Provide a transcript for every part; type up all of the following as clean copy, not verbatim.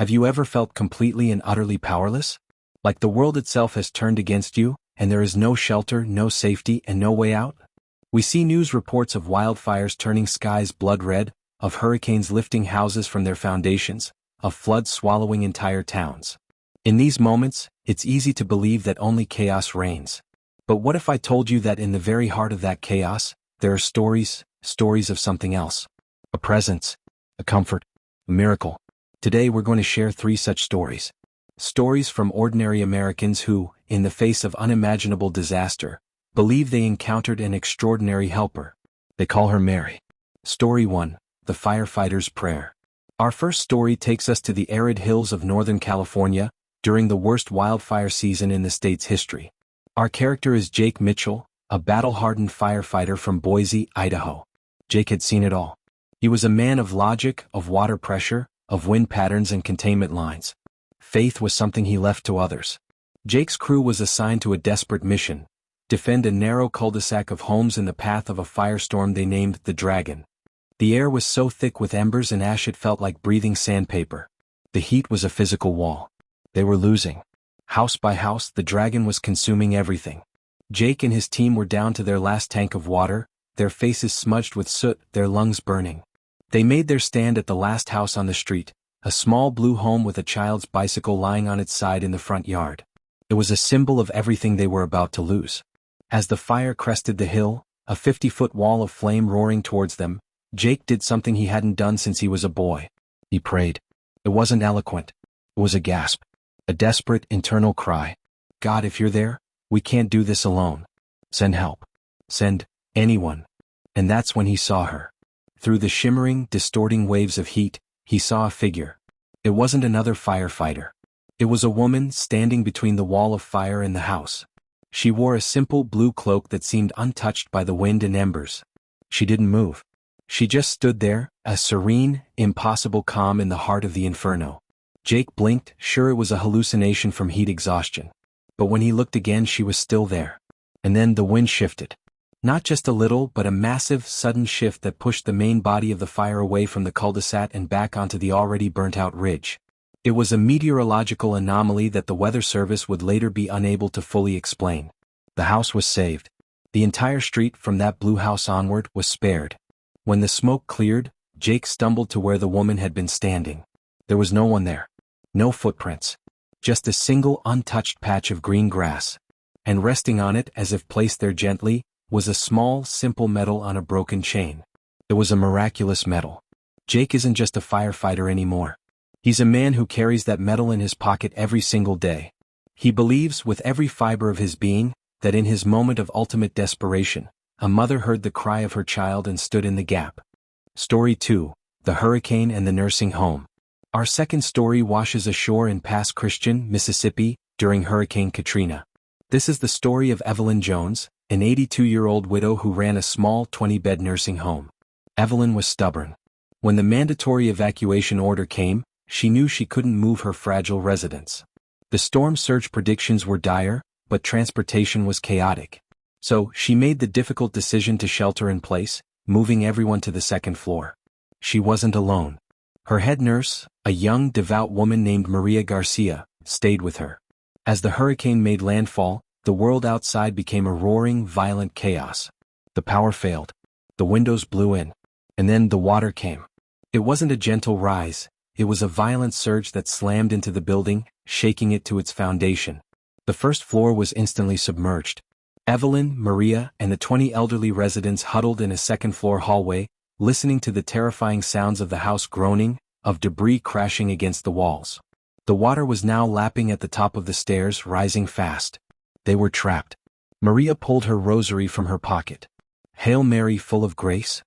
Have you ever felt completely and utterly powerless? Like the world itself has turned against you, and there is no shelter, no safety, and no way out? We see news reports of wildfires turning skies blood red, of hurricanes lifting houses from their foundations, of floods swallowing entire towns. In these moments, it's easy to believe that only chaos reigns. But what if I told you that in the very heart of that chaos, there are stories of something else? A presence, a comfort, a miracle. Today we're going to share 3 such stories. Stories from ordinary Americans who, in the face of unimaginable disaster, believe they encountered an extraordinary helper. They call her Mary. Story 1, The Firefighter's Prayer. Our first story takes us to the arid hills of Northern California, during the worst wildfire season in the state's history. Our character is Jake Mitchell, a battle-hardened firefighter from Boise, Idaho. Jake had seen it all. He was a man of logic, of water pressure, of wind patterns and containment lines. Faith was something he left to others. Jake's crew was assigned to a desperate mission: defend a narrow cul-de-sac of homes in the path of a firestorm they named the Dragon. The air was so thick with embers and ash it felt like breathing sandpaper. The heat was a physical wall. They were losing. House by house, the Dragon was consuming everything. Jake and his team were down to their last tank of water, their faces smudged with soot, their lungs burning. They made their stand at the last house on the street, a small blue home with a child's bicycle lying on its side in the front yard. It was a symbol of everything they were about to lose. As the fire crested the hill, a 50-foot wall of flame roaring towards them, Jake did something he hadn't done since he was a boy. He prayed. It wasn't eloquent. It was a gasp. A desperate, internal cry. God, if you're there, we can't do this alone. Send help. Send anyone. And that's when he saw her. Through the shimmering, distorting waves of heat, he saw a figure. It wasn't another firefighter. It was a woman standing between the wall of fire and the house. She wore a simple blue cloak that seemed untouched by the wind and embers. She didn't move. She just stood there, a serene, impossible calm in the heart of the inferno. Jake blinked, sure it was a hallucination from heat exhaustion. But when he looked again, she was still there. And then the wind shifted. Not just a little, but a massive, sudden shift that pushed the main body of the fire away from the cul-de-sac and back onto the already burnt-out ridge. It was a meteorological anomaly that the weather service would later be unable to fully explain. The house was saved. The entire street from that blue house onward was spared. When the smoke cleared, Jake stumbled to where the woman had been standing. There was no one there. No footprints. Just a single untouched patch of green grass. And resting on it, as if placed there gently, was a small, simple medal on a broken chain. It was a miraculous medal. Jake isn't just a firefighter anymore. He's a man who carries that medal in his pocket every single day. He believes, with every fiber of his being, that in his moment of ultimate desperation, a mother heard the cry of her child and stood in the gap. Story 2, The Hurricane and the Nursing Home. Our second story washes ashore in Pass Christian, Mississippi, during Hurricane Katrina. This is the story of Evelyn Jones, an 82-year-old widow who ran a small 20-bed nursing home. Evelyn was stubborn. When the mandatory evacuation order came, she knew she couldn't move her fragile residents. The storm surge predictions were dire, but transportation was chaotic. So, she made the difficult decision to shelter in place, moving everyone to the second floor. She wasn't alone. Her head nurse, a young, devout woman named Maria Garcia, stayed with her. As the hurricane made landfall, the world outside became a roaring, violent chaos. The power failed. The windows blew in. And then the water came. It wasn't a gentle rise, it was a violent surge that slammed into the building, shaking it to its foundation. The first floor was instantly submerged. Evelyn, Maria, and the 20 elderly residents huddled in a second-floor hallway, listening to the terrifying sounds of the house groaning, of debris crashing against the walls. The water was now lapping at the top of the stairs, rising fast. They were trapped. Maria pulled her rosary from her pocket. "Hail Mary, full of grace?"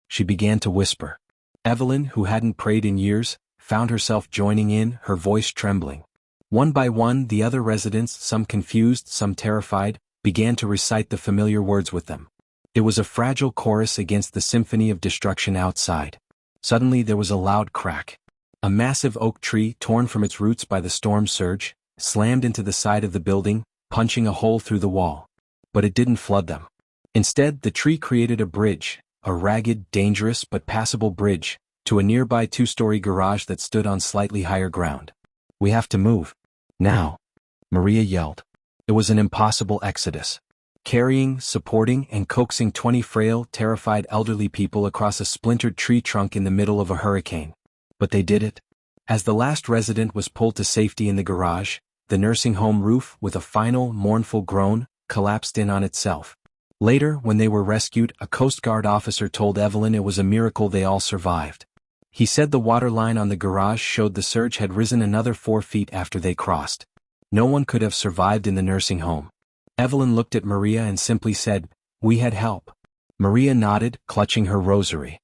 She began to whisper. Evelyn, who hadn't prayed in years, found herself joining in, her voice trembling. One by one, the other residents, some confused, some terrified, began to recite the familiar words with them. It was a fragile chorus against the symphony of destruction outside. Suddenly there was a loud crack. A massive oak tree, torn from its roots by the storm surge, slammed into the side of the building, punching a hole through the wall. But it didn't flood them. Instead, the tree created a bridge, a ragged, dangerous but passable bridge, to a nearby two-story garage that stood on slightly higher ground. "We have to move. Now," Maria yelled. It was an impossible exodus. Carrying, supporting, and coaxing 20 frail, terrified elderly people across a splintered tree trunk in the middle of a hurricane. But they did it. As the last resident was pulled to safety in the garage, the nursing home roof, with a final, mournful groan, collapsed in on itself. Later, when they were rescued, a Coast Guard officer told Evelyn it was a miracle they all survived. He said the water line on the garage showed the surge had risen another 4 feet after they crossed. No one could have survived in the nursing home. Evelyn looked at Maria and simply said, "We had help." Maria nodded, clutching her rosary.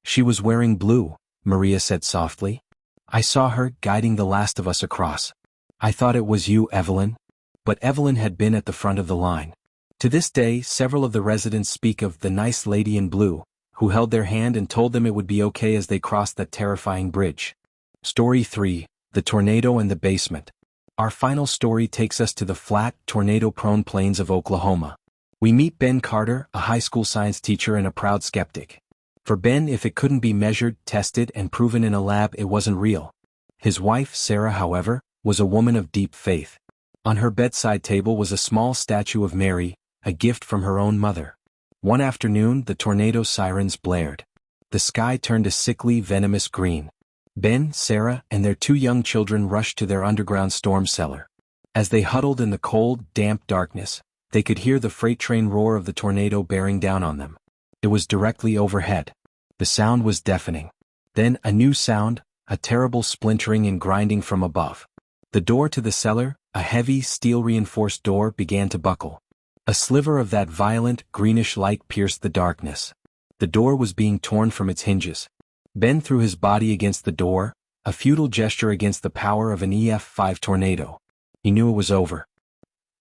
"She was wearing blue," Maria said softly. "I saw her guiding the last of us across. I thought it was you, Evelyn." But Evelyn had been at the front of the line. To this day, several of the residents speak of the nice lady in blue, who held their hand and told them it would be okay as they crossed that terrifying bridge. Story 3, The Tornado and the Basement. Our final story takes us to the flat, tornado-prone plains of Oklahoma. We meet Ben Carter, a high school science teacher and a proud skeptic. For Ben, if it couldn't be measured, tested, and proven in a lab, it wasn't real. His wife, Sarah, however, was a woman of deep faith. On her bedside table was a small statue of Mary, a gift from her own mother. One afternoon, the tornado sirens blared. The sky turned a sickly, venomous green. Ben, Sarah, and their 2 young children rushed to their underground storm cellar. As they huddled in the cold, damp darkness, they could hear the freight train roar of the tornado bearing down on them. It was directly overhead. The sound was deafening. Then a new sound, a terrible splintering and grinding from above. The door to the cellar, a heavy, steel-reinforced door, began to buckle. A sliver of that violent, greenish light pierced the darkness. The door was being torn from its hinges. Ben threw his body against the door, a futile gesture against the power of an EF5 tornado. He knew it was over.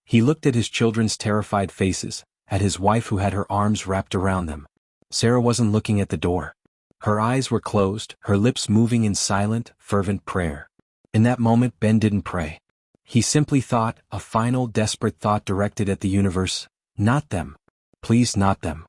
He looked at his children's terrified faces, at his wife who had her arms wrapped around them. Sarah wasn't looking at the door. Her eyes were closed, her lips moving in silent, fervent prayer. In that moment, Ben didn't pray. He simply thought, a final, desperate thought directed at the universe, "Not them. Please, not them."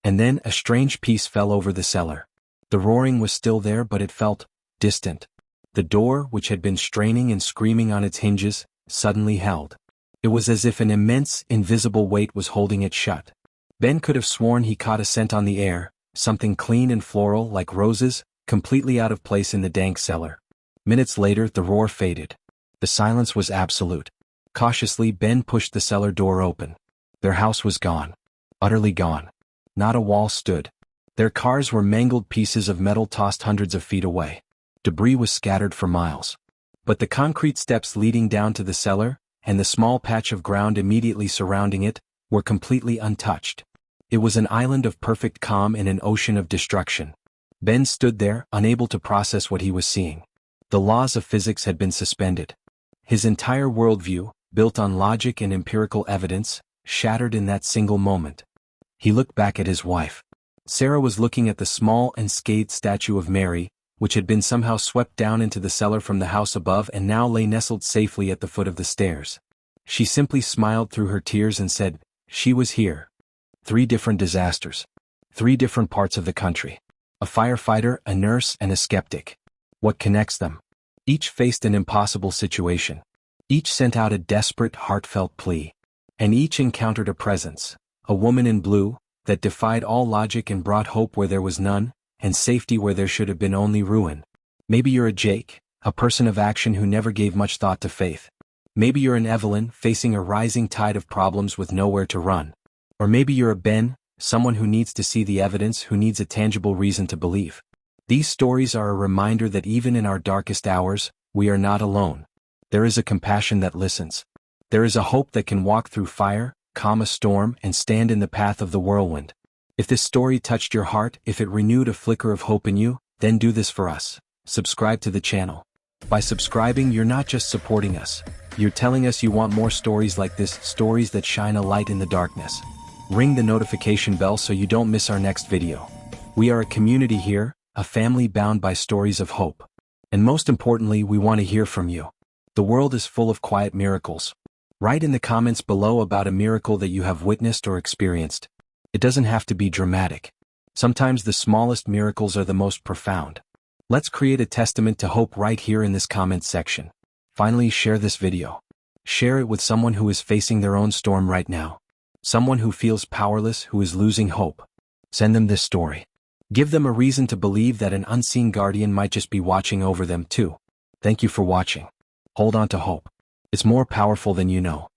And then a strange peace fell over the cellar. The roaring was still there, but it felt distant. The door, which had been straining and screaming on its hinges, suddenly held. It was as if an immense, invisible weight was holding it shut. Ben could have sworn he caught a scent on the air, something clean and floral like roses, completely out of place in the dank cellar. Minutes later, the roar faded. The silence was absolute. Cautiously, Ben pushed the cellar door open. Their house was gone. Utterly gone. Not a wall stood. Their cars were mangled pieces of metal tossed hundreds of feet away. Debris was scattered for miles. But the concrete steps leading down to the cellar, and the small patch of ground immediately surrounding it, were completely untouched. It was an island of perfect calm in an ocean of destruction. Ben stood there, unable to process what he was seeing. The laws of physics had been suspended. His entire worldview, built on logic and empirical evidence, shattered in that single moment. He looked back at his wife. Sarah was looking at the small and scathed statue of Mary, which had been somehow swept down into the cellar from the house above and now lay nestled safely at the foot of the stairs. She simply smiled through her tears and said, "She was here." 3 different disasters. 3 different parts of the country. A firefighter, a nurse, and a skeptic. What connects them? Each faced an impossible situation. Each sent out a desperate, heartfelt plea. And each encountered a presence, a woman in blue, that defied all logic and brought hope where there was none, and safety where there should have been only ruin. Maybe you're a Jake, a person of action who never gave much thought to faith. Maybe you're an Evelyn, facing a rising tide of problems with nowhere to run. Or maybe you're a Ben, someone who needs to see the evidence, who needs a tangible reason to believe. These stories are a reminder that even in our darkest hours, we are not alone. There is a compassion that listens. There is a hope that can walk through fire, calm a storm, and stand in the path of the whirlwind. If this story touched your heart, if it renewed a flicker of hope in you, then do this for us. Subscribe to the channel. By subscribing, you're not just supporting us. You're telling us you want more stories like this, stories that shine a light in the darkness. Ring the notification bell so you don't miss our next video. We are a community here, a family bound by stories of hope. And most importantly, we want to hear from you. The world is full of quiet miracles. Write in the comments below about a miracle that you have witnessed or experienced. It doesn't have to be dramatic. Sometimes the smallest miracles are the most profound. Let's create a testament to hope right here in this comment section. Finally, share this video. Share it with someone who is facing their own storm right now. Someone who feels powerless, who is losing hope. Send them this story. Give them a reason to believe that an unseen guardian might just be watching over them too. Thank you for watching. Hold on to hope. It's more powerful than you know.